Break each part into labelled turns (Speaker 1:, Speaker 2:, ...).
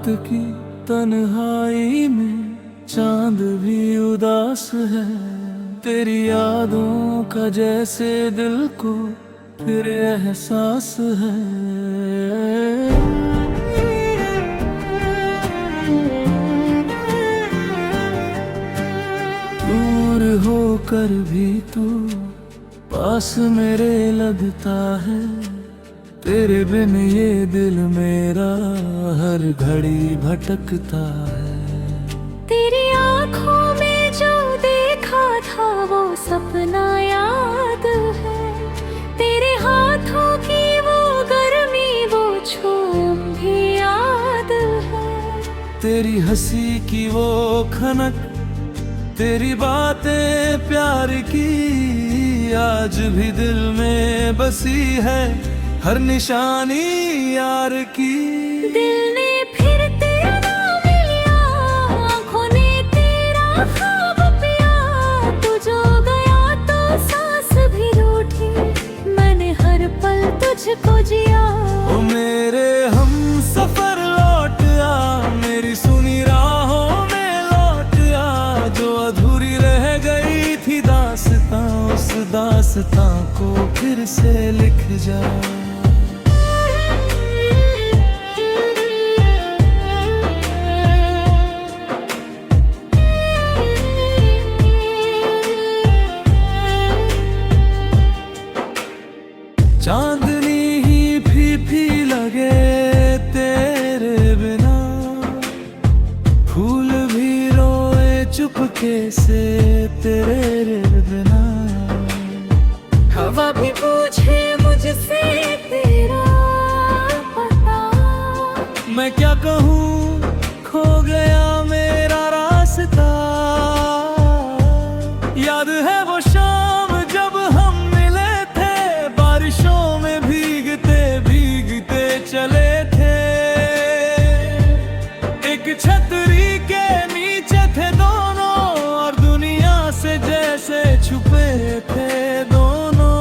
Speaker 1: की तन्हाई में चांद भी उदास है। तेरी यादों का जैसे दिल को फिर एहसास है। दूर होकर भी तू पास मेरे लगता है। तेरे बिन ये दिल मेरा हर घड़ी भटकता है।
Speaker 2: तेरी आँखों में जो देखा था वो सपना याद है। तेरे हाथों की वो गर्मी वो छूम भी याद है।
Speaker 1: तेरी हंसी की वो खनक, तेरी बातें प्यार की आज भी दिल में बसी है। हर निशानी यार की।
Speaker 2: दिल ने फिर तेरा नाम लिया, आँखों ने तेरा ख्वाब पिया। तू जो गया तो सांस भी रूठी, मैंने हर पल तुझको जिया।
Speaker 1: ओ मेरे हम सफर लौट आ, मेरी सुनी राहों में लौट आ। जो अधूरी रह गई थी दास्तां, उस दास्तां को फिर से लिख जा। चांदनी ही फीफी लगे तेरे बिना, फूल भी रोए चुपके से तेरे बिना।
Speaker 2: हवा भी पूछे मुझसे तेरा पता,
Speaker 1: मैं क्या कहूँ खो गया मेरा रास्ता। याद है वो शाम जब हम मिले थे, बारिशों में भीगते भीगते चले थे। एक छतरी के नीचे थे दोनों, और दुनिया से जैसे छुपे थे दोनों।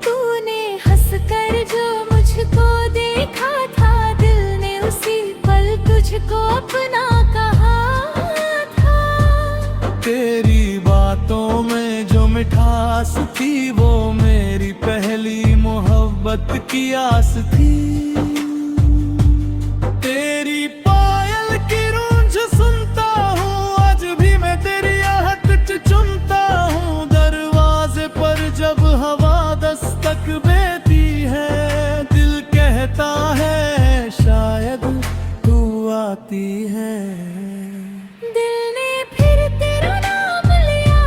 Speaker 2: तूने हंसकर जो मुझको देखा था, दिल ने उसी पल तुझको अपना कहा था।
Speaker 1: तेरी बातों में जो मिठास थी, वो मेरी पहली मोहब्बत की आस थी। तेरी पायल की गूंज सुनता हूँ, आज भी मैं तेरी आहट चुनता हूँ। दरवाजे पर जब हवा दस्तक देती है, दिल कहता है शायद तू आती है।
Speaker 2: दिल ने फिर तेरा नाम लिया,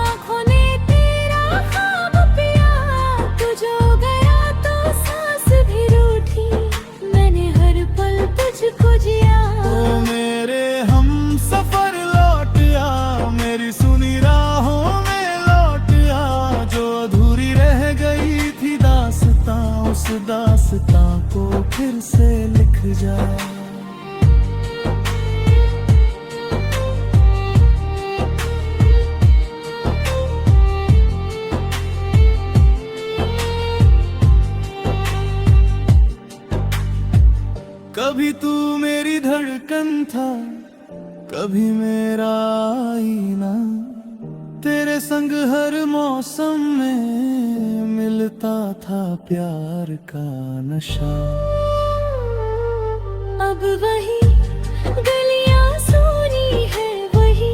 Speaker 2: आँखों ने तेरा ख्वाब पिया। तू जो गया तो सांस भी रूठी, मैंने हर पल तुझको जिया।
Speaker 1: ओ मेरे हम सफर लौट आ, मेरी सुनी राहों में लौट आ। जो अधूरी रह गई थी दास्तां, उस दास्तां को फिर से लिख जा। कभी तू मेरी धड़कन था, कभी मेरा आईना। तेरे संग हर मौसम में मिलता था प्यार का नशा।
Speaker 2: अब वही गलियां सूनी है, वही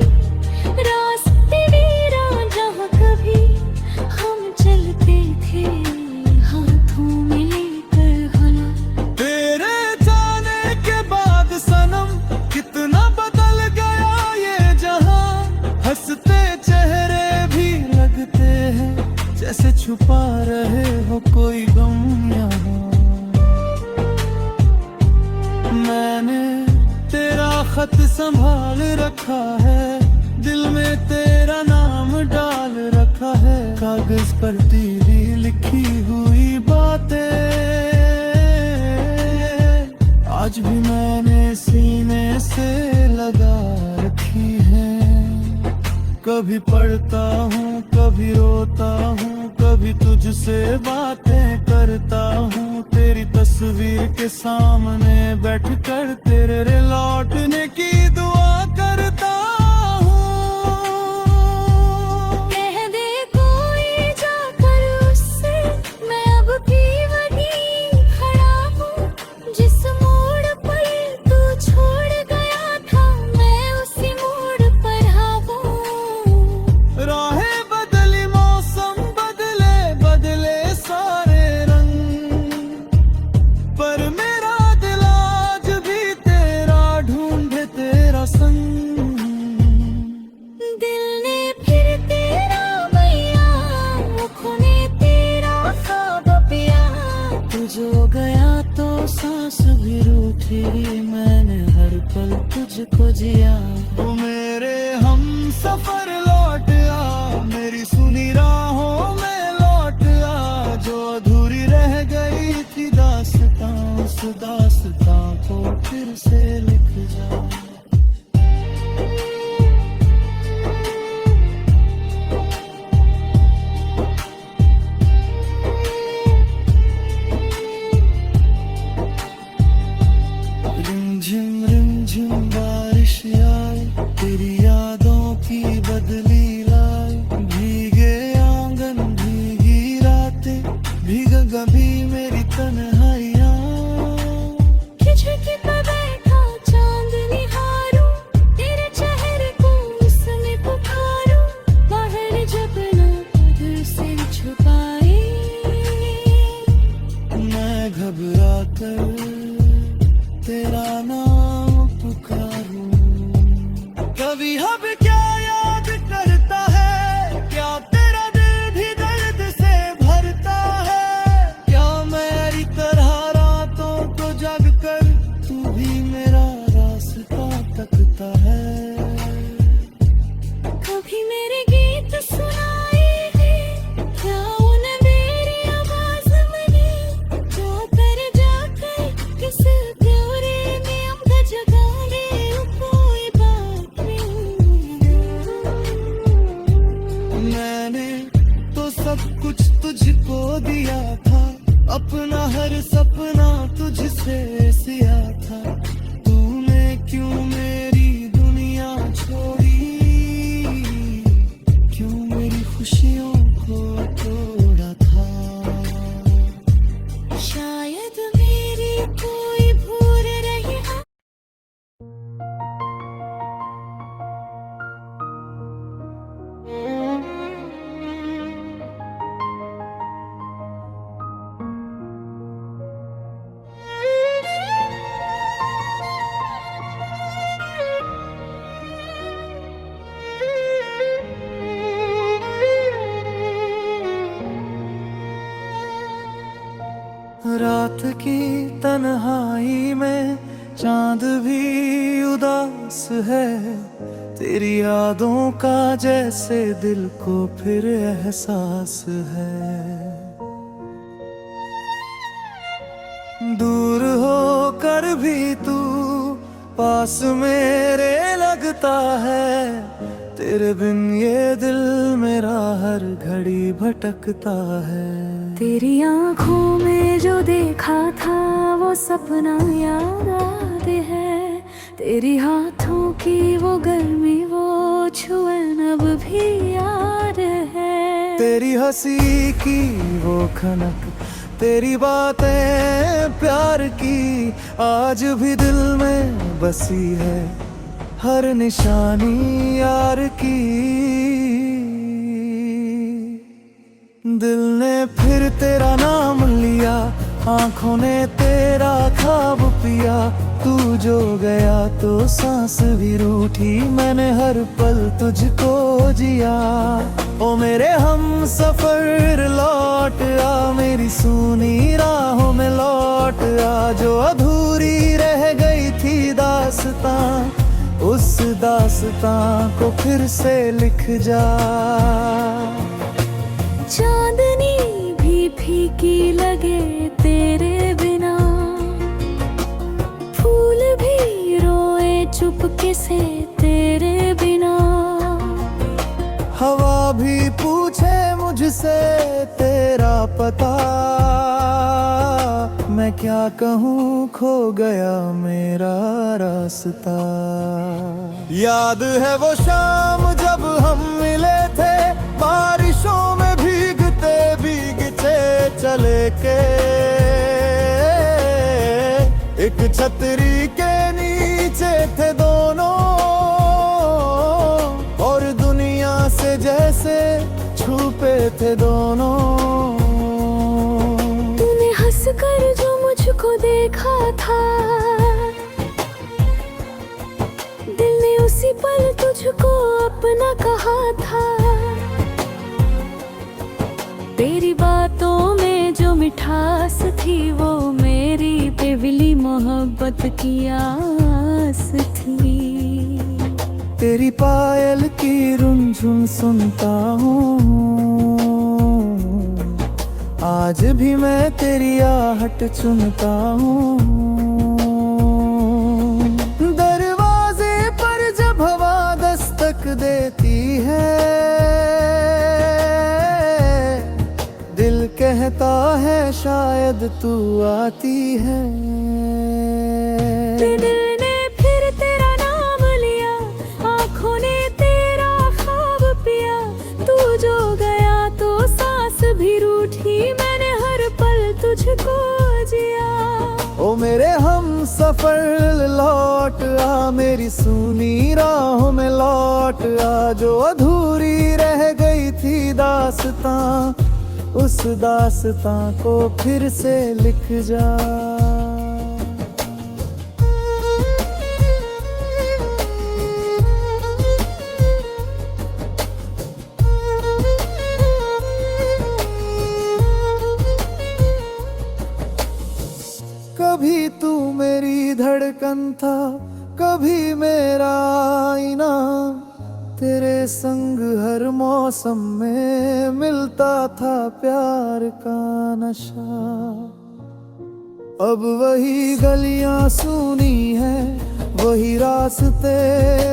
Speaker 2: रास्ते वीरान जहाँ कभी हम चलते थे हाथों में लेकर हला।
Speaker 1: तेरे जाने के बाद सनम कितना बदल गया ये जहां। हंसते चेहरे भी लगते हैं, जैसे छुपा रहे हो कोई गम यहाँ। मैंने तेरा खत संभाल रखा है, दिल में तेरा नाम डाल रखा है। कागज पर तेरी लिखी हुई बातें आज भी मैंने सीने से लगा रखी हैं। कभी पढ़ता हूँ, कभी रोता हूँ, कभी तुझसे बातें करता हूँ। तेरी तस्वीर तस्वीर के सामने बैठकर तेरे लौटने की दुआ करता हूँ।
Speaker 2: कह दे कोई जाकर उससे मैं अब भी वहीं खड़ा हूँ। जिस मोड़ पर तू छोड़ गया था मैं उसी मोड़ पर हूँ।
Speaker 1: राहें बदली, मौसम बदले, बदले सारे रंग, पर मेरा दिल आज भी तेरा ढूंढे तेरा संग।
Speaker 2: दिल ने फिर तेरा मैया, आँखों ने तेरा ख्वाब पिया।
Speaker 1: तू जो गया तो सांस भी रूठी, मैंने हर पल तुझको जिया। वो मेरे हम सफर लौट आ, मेरी सुनी राहों में लौट आ। जो अधूरी रह गई थी दास्तां, उस दास्तां को फिर से लिख जा। रिमझिम बारिश आई, तेरी यादों की बदली लाई। भीगे आंगन, भीगी रातें, भीग गभी मेरी तन्हाइयाँ।
Speaker 2: खिड़की पर बैठा चांद निहारूं, तेरे चेहरे को उसमें पुकारूं। बाहर जब ना उधर से छुपाए,
Speaker 1: मैं घबरा कर तेरा नाम पुकारूं। कभी हब क्या याद करता है, क्या तेरा दिल भी दर्द से भरता है। क्या मेरी तरह रातों को जग कर तू भी मेरा रास्ता तकता है।
Speaker 2: कभी मेरे गीत सुनाए हैं, क्या उन्हें मेरी आवाज मिली। जाकर जाकर किस प्यारे में हम जगाने कोई बात नहीं।
Speaker 1: मैंने तो सब कुछ तुझको दिया था, अपना हर सपना तुझसे सिया था। तूने क्यों मेरी दुनिया छोड़ी, क्यों मेरी खुशियों को तोड़ा था।
Speaker 2: शायद मेरी कोई भूल रही है।
Speaker 1: रात की तन्हाई में चांद भी उदास है। तेरी यादों का जैसे दिल को फिर एहसास है। दूर होकर भी तू पास मेरे लगता है। तेरे बिन ये दिल मेरा हर घड़ी भटकता है।
Speaker 2: तेरी आँखों में जो देखा था वो सपना याद आते है। तेरी हाथों की वो गर्मी वो छुअन अब भी याद है।
Speaker 1: तेरी हंसी की वो खनक, तेरी बातें प्यार की आज भी दिल में बसी है। हर निशानी यार की। दिल ने फिर तेरा नाम लिया, आंखों ने तेरा ख्वाब पिया। तू जो गया तो सांस भी रूठी, मैंने हर पल तुझको जिया। ओ मेरे हम सफर लौट आ, मेरी सुनी राहों में लौट आ। जो अधूरी रह गई थी दास्तां, उस दास्तां को फिर से लिख जा।
Speaker 2: चांदनी भी फीकी लगे तेरे बिना, फूल भी रोए चुपके से तेरे बिना।
Speaker 1: हवा भी पूछे मुझसे तेरा पता, मैं क्या कहूँ खो गया मेरा रास्ता। याद है वो शाम जब हम मिले थे, बारिशों में भीगते भीगते चले के, एक छतरी के नीचे थे दोनों, और दुनिया से जैसे छुपे थे दोनों।
Speaker 2: तूने हंस कर जो मुझको देखा था, दिल ने उसी पल तुझको अपना कहा था। तेरी बातों में जो मिठास थी, वो मेरी बेवली मोहब्बत की आस थी।
Speaker 1: तेरी पायल की रुनझुन सुनता हूँ, आज भी मैं तेरी आहट चुनता हूँ। दरवाजे पर जब हवा दस्तक देती है, दिल कहता है शायद तू आती है।
Speaker 2: दिल ने फिर तेरा नाम लिया, आँखों ने तेरा ख्वाब पिया। तू जो गया तो सांस भी रूठी, मैंने हर पल तुझको जिया।
Speaker 1: ओ मेरे हम सफर लौट आ, मेरी सुनी राहों में लौट आ। जो अधूरी रह गई थी दास्तां, उस दास्तां को फिर से लिख जा। कभी तू मेरी धड़कन था, कभी मेरा आईना। तेरे संग हर मौसम में मिलता था प्यार का नशा। अब वही गलियां सूनी है, वही रास्ते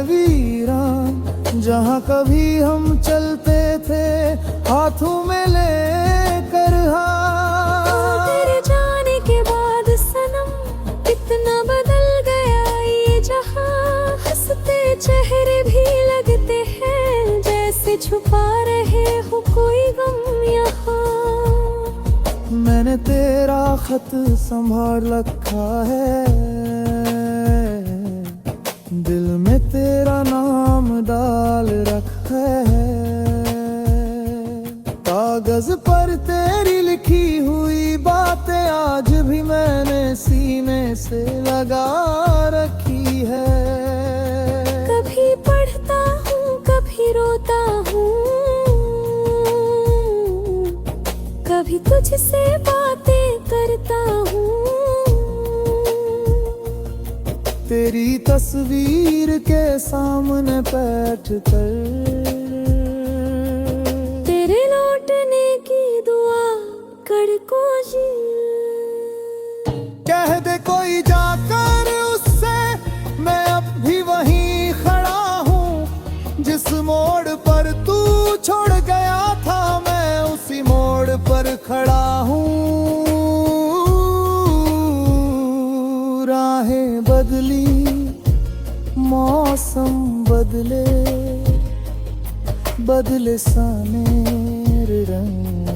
Speaker 1: वीरान, जहाँ कभी हम चलते थे हाथों में लेकर हाथ।
Speaker 2: तेरे जाने के बाद सनम कितना बदल गया ये जहाँ। हंसते चेहरे भी लगते हैं, जैसे छुपा रहे हो कोई गम यहाँ।
Speaker 1: मैंने तेरा खत संभाल रखा है, दिल में तेरा नाम डाल रखा है। कागज पर तेरी लिखी हुई बातें आज भी मैंने सीने से लगा रखी है।
Speaker 2: कभी पढ़ता हूँ, कभी रोता हूँ, कभी तुझसे बातें करता हूँ।
Speaker 1: तेरी तस्वीर के सामने बैठ कर,
Speaker 2: तेरे लौटने की दुआ कर कोशिश।
Speaker 1: कह दे कोई जाकर उससे, मैं अब भी वहीं खड़ा हूँ। जिस मोड़ पर तू छोड़ गया था, मैं उसी मोड़ पर खड़ा हूँ। राहें बदली, मौसम बदले, बदले सानेर रंग,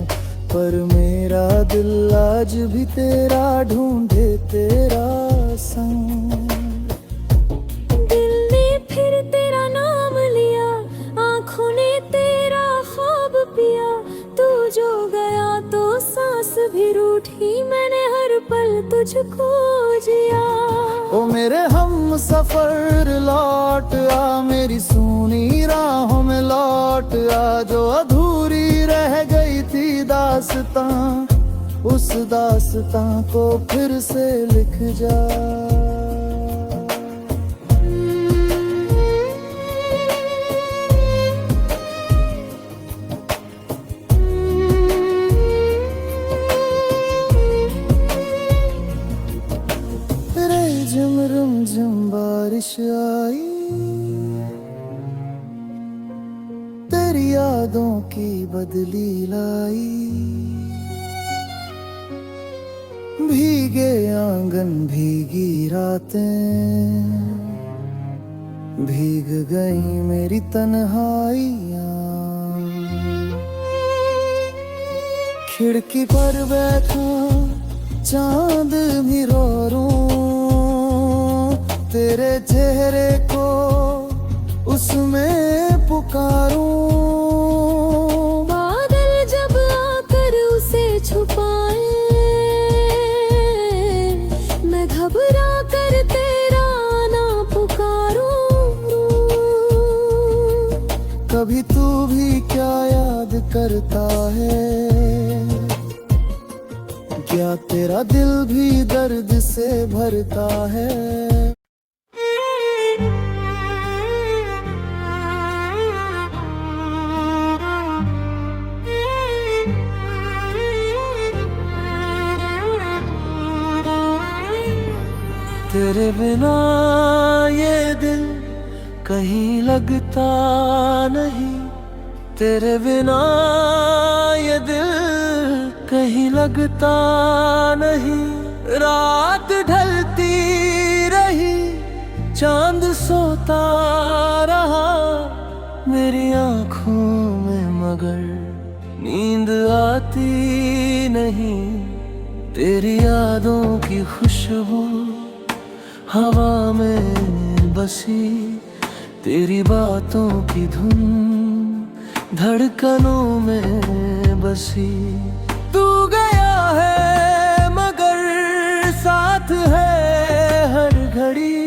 Speaker 1: पर मेरा दिल आज भी तेरा ढूंढे तेरा संग।
Speaker 2: दिल ने फिर तेरा नाम लिया, आँखों ने तेरा ख्वाब पिया। तू जो गया तो सांस भी रूठी, मैंने हर पल तुझको जिया।
Speaker 1: ओ मेरे हम सफर लौट आ, मेरी सुनी राहों में लौट आ। जो अधूरी रह गई थी दास्तां, उस दास्तां को फिर से लिख जा। रिमझिम बारिश आई, तेरी यादों की बदली लाई। भीगे आंगन भीगी रातें, भीग गई मेरी तन्हाइयाँ। खिड़की पर बैठा चांद भी रो रूं, तेरे चेहरे को उसमें पुकारूं।
Speaker 2: बादल जब आकर उसे छुपाए, मैं घबरा कर तेरा ना पुकारूं।
Speaker 1: कभी तू भी क्या याद करता है, क्या तेरा दिल भी दर्द से भरता है। तेरे बिना ये दिल कहीं लगता नहीं, तेरे बिना ये दिल कहीं लगता नहीं। रात ढलती रही, चांद सोता रहा मेरी आंखों में, मगर नींद आती नहीं। तेरी यादों की खुशबू हवा में बसी, तेरी बातों की धुन धड़कनों में बसी। तू गया है मगर साथ है हर घड़ी,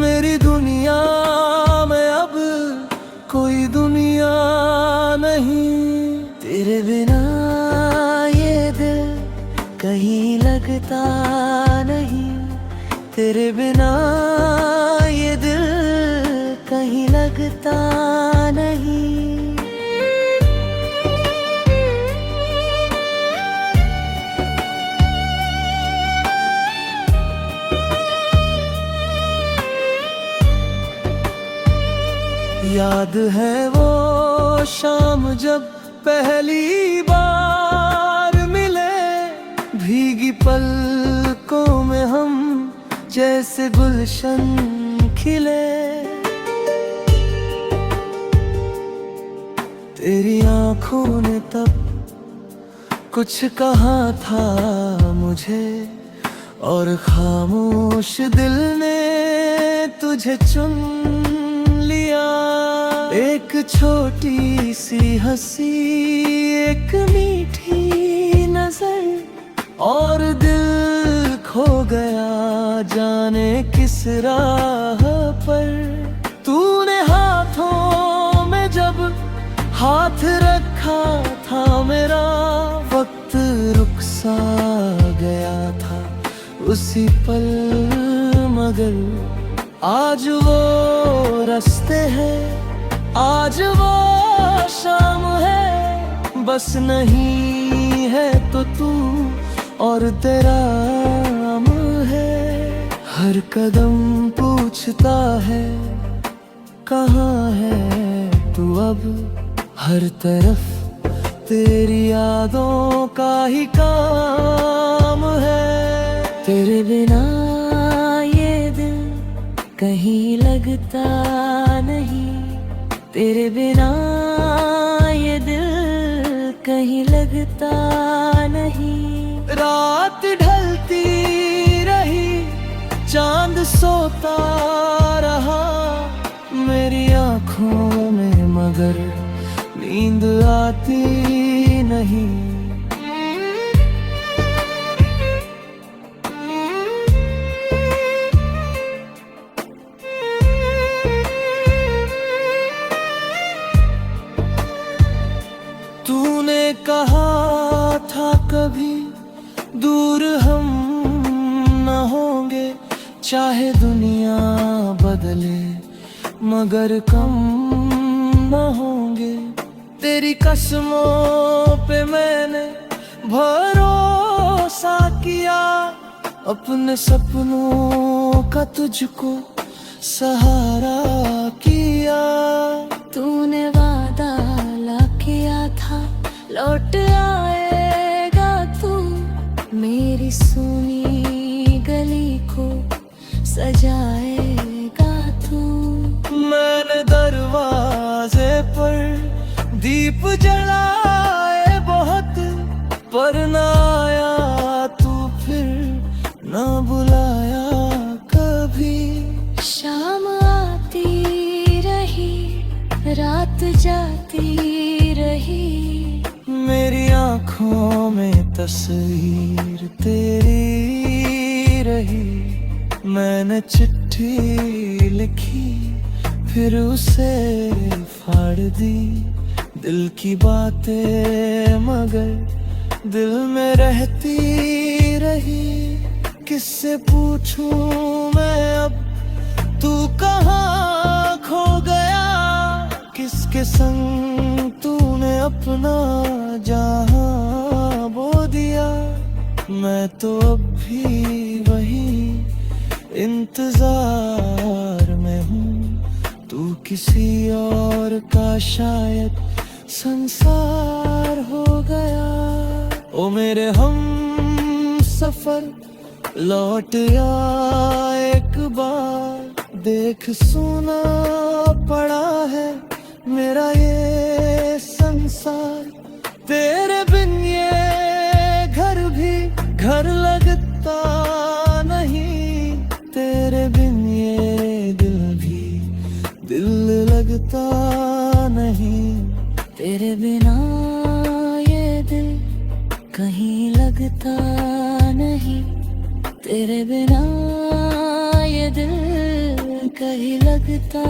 Speaker 1: मेरी दुनिया में अब कोई दुनिया नहीं। तेरे बिना ये दिल कहीं लगता नहीं, तेरे बिना ये दिल कहीं लगता नहीं। याद है वो शाम जब पहली बार मिले, भीगी पलकों में हम जैसे गुलशन खिले। तेरी आंखों ने तब कुछ कहा था मुझे, और खामोश दिल ने तुझे चुन लिया। एक छोटी सी हंसी, एक मीठी नजर, और दिल खो गया जाने किस राह पर। तूने हाथों में जब हाथ रखा था मेरा, वक्त रुक सा गया था उसी पल, मगर आज वो रास्ते हैं, आज वो शाम है। बस नहीं है तो तू और तेरा नाम है। हर कदम पूछता है कहाँ है तू अब, हर तरफ तेरी यादों का ही काम है। तेरे बिना ये दिल कहीं लगता नहीं, तेरे बिना ये दिल कहीं लगता नहीं। रात ढलती रही, चांद सोता रहा मेरी आंखों में, मगर नींद आती नहीं। तूने कहा था कभी दूर हम न होंगे, चाहे दुनिया बदले मगर कम न होंगे। तेरी कसमों पे मैंने भरोसा किया, अपने सपनों का तुझको सहारा किया।
Speaker 2: तूने वादा किया था लौट आएगा तू, मेरी सुनी गली को सजाएगा तू।
Speaker 1: मैंने दरवाजे पर दीप जलाए बहुत, पर न आया तू फिर न बुलाया कभी।
Speaker 2: शाम आती रही, रात जाती रही,
Speaker 1: मेरी आँखों में तस्वीर तेरी रही। मैंने चिट्ठी लिखी फिर उसे फाड़ दी। दिल की बातें मगर दिल में रहती रही। किससे पूछूं मैं अब तू कहाँ खो गया? किसके संग तूने अपना जहां बो दिया? मैं तो अब भी वही इंतजार में हूँ। तू किसी और का शायद संसार हो गया। ओ मेरे हम सफर लौट आ एक बार। देख सुना पड़ा है मेरा ये संसार। तेरे बिन ये घर भी घर लगता नहीं। तेरे बिन ये दिल भी दिल लगता नहीं।
Speaker 2: तेरे बिना ये दिल कहीं लगता नहीं। तेरे बिना ये दिल कहीं लगता